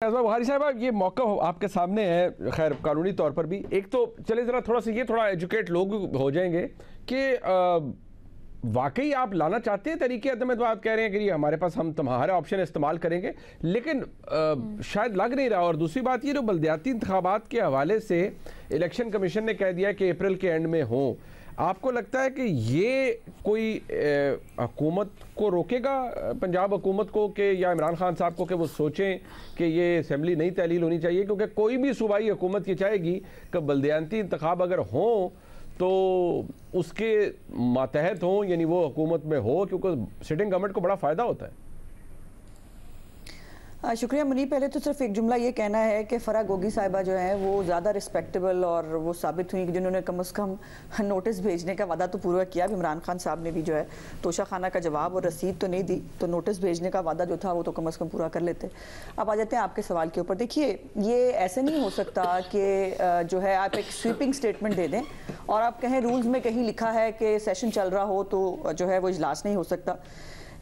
बुखारी साहब ये मौका आपके सामने है, खैर कानूनी तौर पर भी। एक तो चले ज़रा थोड़ा एजुकेट लोग हो जाएंगे कि वाकई आप लाना चाहते हैं तरीके अदम, तो आप कह रहे हैं कि हमारे पास हम तुम्हारे ऑप्शन इस्तेमाल करेंगे, लेकिन शायद लग नहीं रहा। और दूसरी बात ये, जो बल्दियाती इंतखाबात के हवाले से इलेक्शन कमीशन ने कह दिया कि अप्रैल के एंड में हो, आपको लगता है कि ये कोई हुकूमत को रोकेगा, पंजाब हुकूमत को, कि या इमरान खान साहब को, कि वो सोचें कि ये असेंबली नई तहलील होनी चाहिए? क्योंकि कोई भी सूबाई हुकूमत ये चाहेगी कि बल्दियाती इंतखाब अगर हों तो उसके मातहत हों, यानी वो हुकूमत में हो, क्योंकि सिटिंग गवर्नमेंट को बड़ा फ़ायदा होता है। शुक्रिया मुनी। पहले तो सिर्फ एक जुमला ये कहना है कि फ़रा गोगी साहिबा जो है वो ज़्यादा रिस्पेक्टेबल और वो साबित हुई कि जिन्होंने कम से कम नोटिस भेजने का वादा तो पूरा किया। इमरान खान साहब ने भी जो है तोशा खाना का जवाब और रसीद तो नहीं दी, तो नोटिस भेजने का वादा जो था वो तो कम से कम पूरा कर लेते। अब आ जाते हैं आपके सवाल के ऊपर। देखिए, ये ऐसे नहीं हो सकता कि जो है आप एक स्वीपिंग स्टेटमेंट दे दें और आप कहें रूल्स में कहीं लिखा है कि सेशन चल रहा हो तो जो है वो इजलास नहीं हो सकता।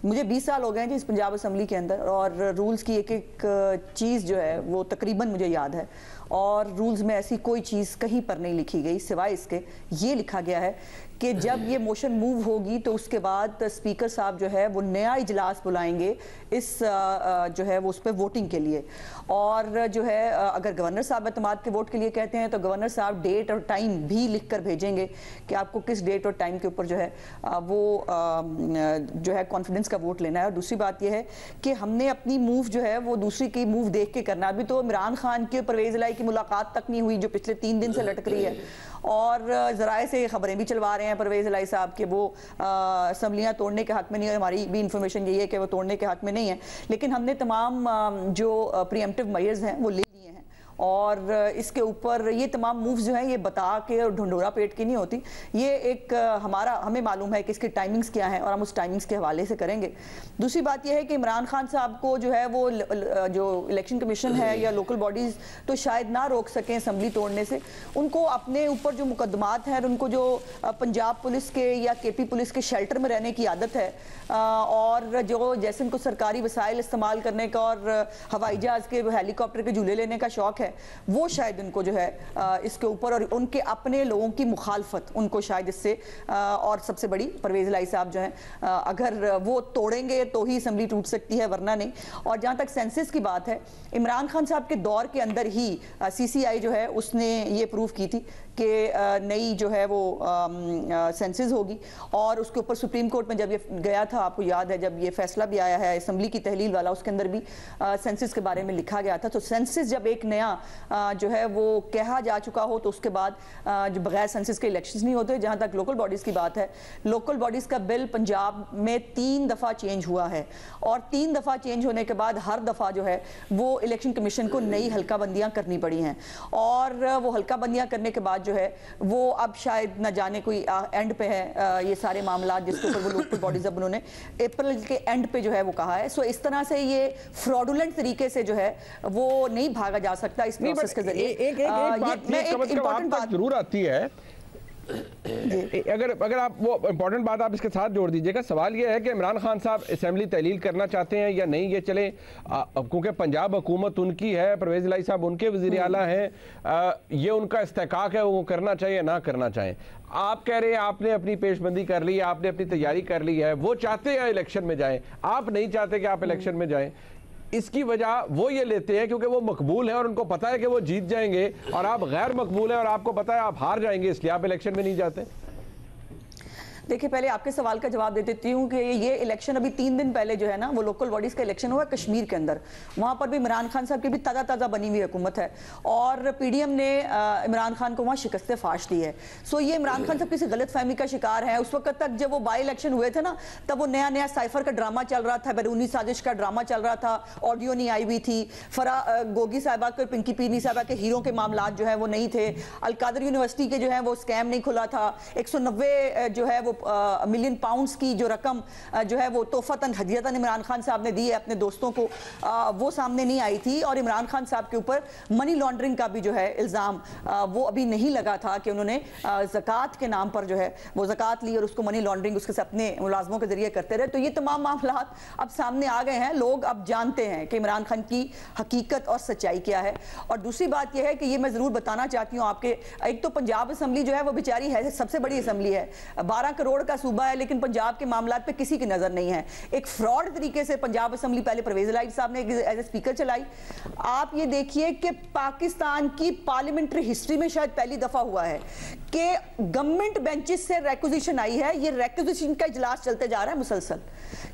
मुझे 20 साल हो गए हैं जी इस पंजाब असम्बली के अंदर, और रूल्स की एक एक चीज़ जो है वो तकरीबन मुझे याद है, और रूल्स में ऐसी कोई चीज़ कहीं पर नहीं लिखी गई सिवाय इसके ये लिखा गया है कि जब ये मोशन मूव होगी तो उसके बाद स्पीकर साहब जो है वो नया इजलास बुलाएंगे इस जो है वो उस पर वोटिंग के लिए। और जो है अगर गवर्नर साहब एतमाद के वोट के लिए कहते हैं तो गवर्नर साहब डेट और टाइम भी लिख कर भेजेंगे कि आपको किस डेट और टाइम के ऊपर जो है वो जो है कॉन्फिडेंस का वोट लेना है। और दूसरी बात यह है कि हमने अपनी मूव जो है वो दूसरी की मूव देख के करना। अभी तो इमरान खान के परवेज़ इलाही की मुलाकात तक नहीं हुई जो पिछले 3 दिन से लटक रही है, और ज़राए से खबरें भी चलवा रहे हैं परवेज़ इलाही साहब के वो असम्बलियाँ तोड़ने के हक़ में नहीं है। हमारी भी इंफॉर्मेशन यही है कि वो तोड़ने के हक़ में नहीं है, लेकिन हमने तमाम जो प्रीएम्प्टिव मेजर्स हैं वो ले लिए हैं। और इसके ऊपर ये तमाम मूव्स जो हैं ये बता के और ढंढोरा पेट की नहीं होती, ये एक हमें मालूम है कि इसकी टाइमिंग्स क्या हैं और हम उस टाइमिंग्स के हवाले से करेंगे। दूसरी बात यह है कि इमरान खान साहब को जो है वो जो इलेक्शन कमीशन है या लोकल बॉडीज़ तो शायद ना रोक सकें असम्बली तोड़ने से। उनको अपने ऊपर जो मुकदमात हैं, उनको जो पंजाब पुलिस के या KP पुलिस के शेल्टर में रहने की आदत है, और जो जैसे उनको सरकारी वसाइल इस्तेमाल करने का और हवाई जहाज़ के हेलीकॉप्टर के झूले लेने का शौक़ है, वो शायद उनको जो है इसके ऊपर, और उनके अपने लोगों की मुखालफत उनको शायद इससे, और सबसे बड़ी परवेज़ इलाही साहब जो हैं अगर वो तोड़ेंगे तो ही असम्बली टूट सकती है, वरना नहीं। और जहाँ तक सेंसस की बात है, इमरान खान साहब के दौर के अंदर ही CCI जो है उसने ये प्रूव की थी कि नई जो है वो सेंसस होगी, और उसके ऊपर सुप्रीम कोर्ट में जब ये गया था, आपको याद है जब ये फैसला भी आया है असम्बली की तहलील वाला, उसके अंदर भी सेंसस के बारे में लिखा गया था। तो सेंसस जब एक नया जो है वो कहा जा चुका हो तो उसके बाद जो बगैर सेंसस के इलेक्शंस नहीं होते। जहाँ तक लोकल बॉडीज़ की बात है, लोकल बॉडीज़ का बिल पंजाब में 3 दफ़ा चेंज हुआ है, और 3 दफ़ा चेंज होने के बाद हर दफ़ा जो है वो इलेक्शन कमीशन को नई हल्का बंदियाँ करनी पड़ी हैं, और वो हल्का बंदियाँ करने के बाद जो है वो अब शायद न जाने कोई एंड पे है ये सारे मामला जिसके ऊपर वो लोकल बॉडीज अब उन्होंने अप्रैल के एंड पे जो है वो कहा है। सो इस तरह से ये फ्रॉडुलेंट तरीके से जो है वो नहीं भागा जा सकता इस प्रोसेस के जरिए। एक इंपॉर्टेंट बात जरूर आती है, अगर आप वो इंपॉर्टेंट बात आप इसके साथ जोड़ दीजिएगा। सवाल ये है कि इमरान खान साहब असेंबली तहलील करना चाहते हैं या नहीं, ये चले, क्योंकि पंजाब हुकूमत उनकी है, परवेज़ इलाही साहब उनके वज़ीर आला हैं, ये उनका इस्तेकाक है, वो करना चाहिए ना करना चाहें। आप कह रहे हैं आपने अपनी पेशबंदी कर ली है, आपने अपनी तैयारी कर ली है, वो चाहते हैं इलेक्शन में जाएं, आप नहीं चाहते कि आप इलेक्शन में जाएं। इसकी वजह वो ये लेते हैं क्योंकि वो मकबूल है और उनको पता है कि वो जीत जाएंगे, और आप गैर मकबूल हैं और आपको पता है आप हार जाएंगे, इसलिए आप इलेक्शन में नहीं जाते। देखिए, पहले आपके सवाल का जवाब दे देती हूँ कि ये इलेक्शन अभी 3 दिन पहले जो है ना वो लोकल बॉडीज़ का इलेक्शन हुआ कश्मीर के अंदर। वहाँ पर भी इमरान खान साहब की भी ताज़ा बनी हुई हुकूमत है, और PDM ने इमरान खान को वहाँ शिकस्त फाश दी है। सो ये इमरान खान साहब किसी गलत फहमी का शिकार है। उस वक्त तक जब वो बाई इलेक्शन हुए थे ना, तब वो नया साइफर का ड्रामा चल रहा था, बैरूनी साजिश का ड्रामा चल रहा था, ऑडियो नहीं आई हुई थी, फ़रा गोगी साहिबा को, पिंकी पीनी साहिबा के हीरों के मामला जो है वो नहीं थे, अलकादर यूनिवर्सिटी के जो है वो स्कैम नहीं खुला था, 190 जो है वो मिलियन पाउंड्स की जो रकम जो है वो तोहफतन हदियतन इमरान खान साहब ने दी है अपने दोस्तों को, वो सामने नहीं आई थी। और इमरान खान साहब के ऊपर मनी लॉन्ड्रिंग का भी जो है इल्ज़ाम वो अभी नहीं लगा था कि उन्होंने ज़कात के नाम पर जो है वो ज़कात ली और उसको मनी लॉन्ड्रिंग उसके अपने मुलाजमों के जरिए करते रहे। तो ये तमाम मामलात अब सामने आ गए हैं, लोग अब जानते हैं कि इमरान खान की हकीकत और सच्चाई क्या है। और दूसरी बात यह है कि ये मैं ज़रूर बताना चाहती हूँ आपके, एक तो पंजाब असम्बली जो है वो बेचारी है सबसे बड़ी असम्बली है, 12 करोड़ का सूबा है, लेकिन पंजाब के मामलात पे किसी की नज़र नहीं है। एक फ्रॉड तरीके से पंजाब असम्बली पहले परवेज़ इलाही साहब ने एज ए स्पीकर चलाई। आप ये देखिए कि पाकिस्तान की पार्लियामेंट्री हिस्ट्री में शायद पहली दफ़ा हुआ है कि गवर्नमेंट बेंचेस से रेक्विजिशन आई है, ये रेक्विजिशन का इजलास चलते जा रहा है मुसलसल,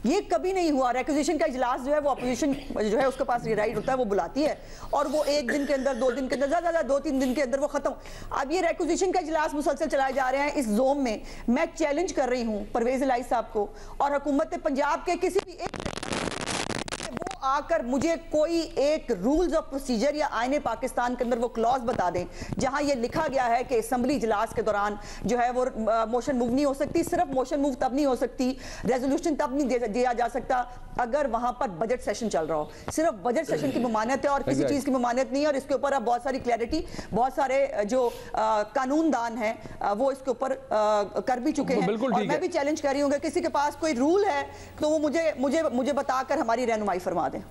ये कभी नहीं हुआ। रेक्विजिशन का इजलास जो है वो अपोजिशन जो है उसके पास ये राइट होता है, वो बुलाती है और वो एक दिन के अंदर, 2 दिन के अंदर, ज़्यादा 2-3 दिन के अंदर वो खत्म। अब ये रेक्विजिशन का इजलास मुसलसल चलाए जा रहे हैं इस जोम में। मैं चैलेंज कर रही हूँ परवेज़ इलाही साहब को और हुकूमत पंजाब के किसी भी एक वो आकर मुझे कोई एक रूल्स ऑफ प्रोसीजर या आईने पाकिस्तान के अंदर वो क्लॉज बता दें जहां ये लिखा गया है कि असेंबली इजलास के दौरान जो है वो मोशन मूव नहीं हो सकती। सिर्फ मोशन मूव तब नहीं हो सकती, रेजोल्यूशन तब नहीं दिया जा सकता अगर वहां पर बजट सेशन चल रहा हो। सिर्फ बजट सेशन की ममानियत है और किसी चीज की ममानियत नहीं है। और इसके ऊपर अब बहुत सारी क्लैरिटी बहुत सारे जो कानूनदान हैं वो इसके ऊपर कर भी चुके हैं। और मैं भी चैलेंज कर रही हूँ कि किसी के पास कोई रूल है तो वो मुझे बताकर हमारी रहनुमाई फरमा दें।